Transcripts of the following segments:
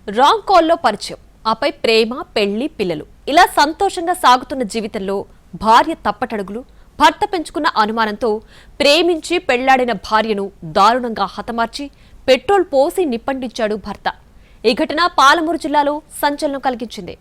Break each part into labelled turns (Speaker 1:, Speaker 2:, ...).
Speaker 1: Wrong కాల్లో పరిచయం, ఆపై ప్రేమ, పెళ్లి, పిల్లలు ఇలా సంతోషంగా సాగుతున్న జీవితంలో భార్య తప్పటడుగులు, భర్త పెంచుకున్న అనుమానంతో ప్రేమించి పెళ్లాడిన భార్యను దారుణంగా హతమార్చి పెట్రోల్ పోసి నిప్పంటించాడు భర్త. ఈ ఘటన పాలమూరు జిల్లాలో సంచలనం కలిగించింది.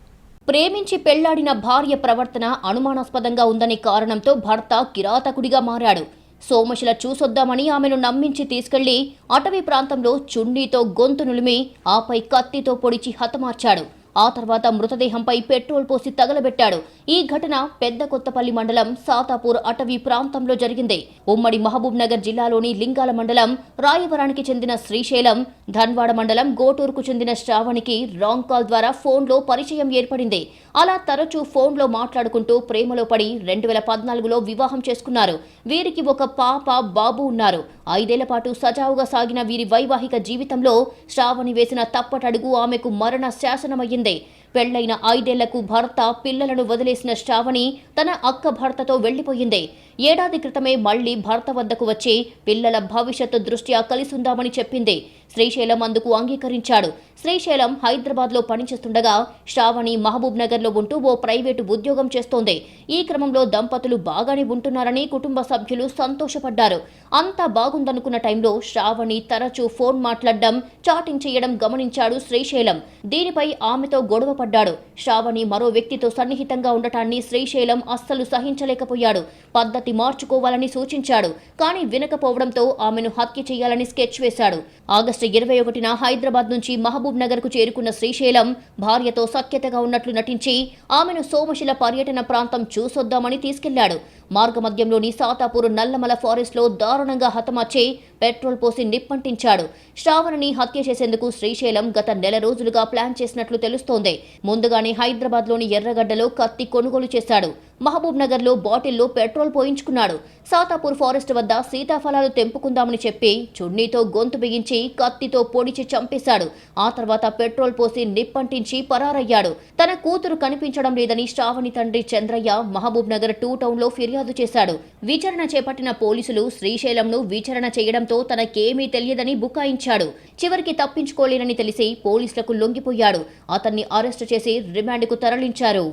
Speaker 2: ప్రేమించి పెళ్లాడిన భార్య ప్రవర్తన అనుమానాస్పదంగా ఉందనే కారణంతో భర్త కిరాతకుడిగా మారాడు. సోమశిల చూసొద్దామని ఆమెను నమ్మించి తీసుకెళ్లి అటవీ ప్రాంతంలో చున్నీతో గొంతు నులిమి ఆపై కత్తితో పొడిచి హతమార్చాడు. ఆ తర్వాత మృతదేహంపై పెట్రోల్ పోసి తగలబెట్టాడు. ఈ ఘటన పెద్ద కొత్తపల్లి మండలం సాతాపూర్ అటవీ ప్రాంతంలో జరిగింది. ఉమ్మడి మహబూబ్ నగర్ జిల్లాలోని లింగాల మండలం రాయవరానికి చెందిన శ్రీశైలం, ధన్వాడ మండలం గోటూరుకు చెందిన శ్రావణికి రాంగ్ కాల్ ద్వారా ఫోన్లో పరిచయం ఏర్పడింది. అలా తరచూ ఫోన్లో మాట్లాడుకుంటూ ప్రేమలో పడి 2014లో వివాహం చేసుకున్నారు. వీరికి ఒక పాప, బాబు ఉన్నారు. 5 ఏళ్ల పాటు సజావుగా సాగిన వీరి వైవాహిక జీవితంలో శ్రావణి వేసిన తప్పటడుగు ఆమెకు మరణ శాసనమయ్యింది. పెళ్లైన 5 ఏళ్లకు భర్త పిల్లలను వదిలేసిన శ్రావణి తన అక్క భర్తతో వెళ్లిపోయింది. ఏడాది క్రితమే మళ్లీ భర్త వద్దకు వచ్చి పిల్లల భవిష్యత్తు దృష్ట్యా కలిసుందామని చెప్పింది. శ్రీశైలం అందుకు అంగీకరించాడు. శ్రీశైలం హైదరాబాద్లో పనిచేస్తుండగా శ్రావణి మహబూబ్ నగర్లో ఉంటూ ఓ ప్రైవేటు ఉద్యోగం చేస్తోంది. ఈ క్రమంలో దంపతులు బాగానే ఉంటున్నారని కుటుంబ సభ్యులు సంతోషపడ్డారు. అంతా బాగుందనుకున్న టైంలో శ్రావణి తరచూ ఫోన్ మాట్లాడడం, చాటింగ్ చేయడం గమనించాడు శ్రీశైలం. దీనిపై ఆమెతో గొడవ పడ్డాడు. శ్రావణి మరో వ్యక్తితో సన్నిహితంగా ఉండటాన్ని శ్రీశైలం అస్సలు సహించలేకపోయాడు. పద్ధతి మార్చుకోవాలని సూచించాడు. కానీ వినకపోవడంతో ఆమెను హత్య చేయాలని స్కెచ్ వేశాడు. ఆగస్టు 21న హైదరాబాద్ నుంచి మహబూబ్ నగర్ కు చేరుకున్న శ్రీశైలం భార్యతో సఖ్యతగా ఉన్నట్లు నటించి ఆమెను సోమశిల పర్యటన ప్రాంతం చూసొద్దామని తీసుకెళ్లాడు. మార్గమధ్యంలోని సాతాపూర్ నల్లమల ఫారెస్ట్ లో దారుణంగా హతమార్చి పెట్రోల్ పోసి నిప్పంటించాడు. శ్రావణిని హత్య చేసేందుకు శ్రీశైలం గత నెల రోజులుగా ప్లాన్ చేసినట్లు తెలుస్తోంది. ముందుగానే హైదరాబాద్ లోని ఎర్రగడ్డలో కత్తి కొనుగోలు చేశాడు. మహబూబ్ నగర్ లో బాటిల్లో పెట్రోల్ పోయించుకున్నాడు. సాతాపూర్ ఫారెస్ట్ వద్ద సీతాఫలాలు తెంపుకుందామని చెప్పి చున్నీతో గొంతు బిగించి కత్తితో పొడిచి చంపేశాడు. ఆ తర్వాత పెట్రోల్ పోసి నిప్పంటించి పరారయ్యాడు. తన కూతురు కనిపించడం లేదని శ్రావణి తండ్రి చంద్రయ్య మహబూబ్ నగర్ 2 టౌన్ లో ఫిర్యాదు చేశాడు. విచారణ చేపట్టిన పోలీసులు శ్రీశైలంను విచారణ చేయడంతో తనకేమీ తెలియదని బుకాయించాడు. చివరికి తప్పించుకోలేనని తెలిసి పోలీసులకు లొంగిపోయాడు. అతన్ని అరెస్టు చేసి రిమాండ్కు తరలించారు.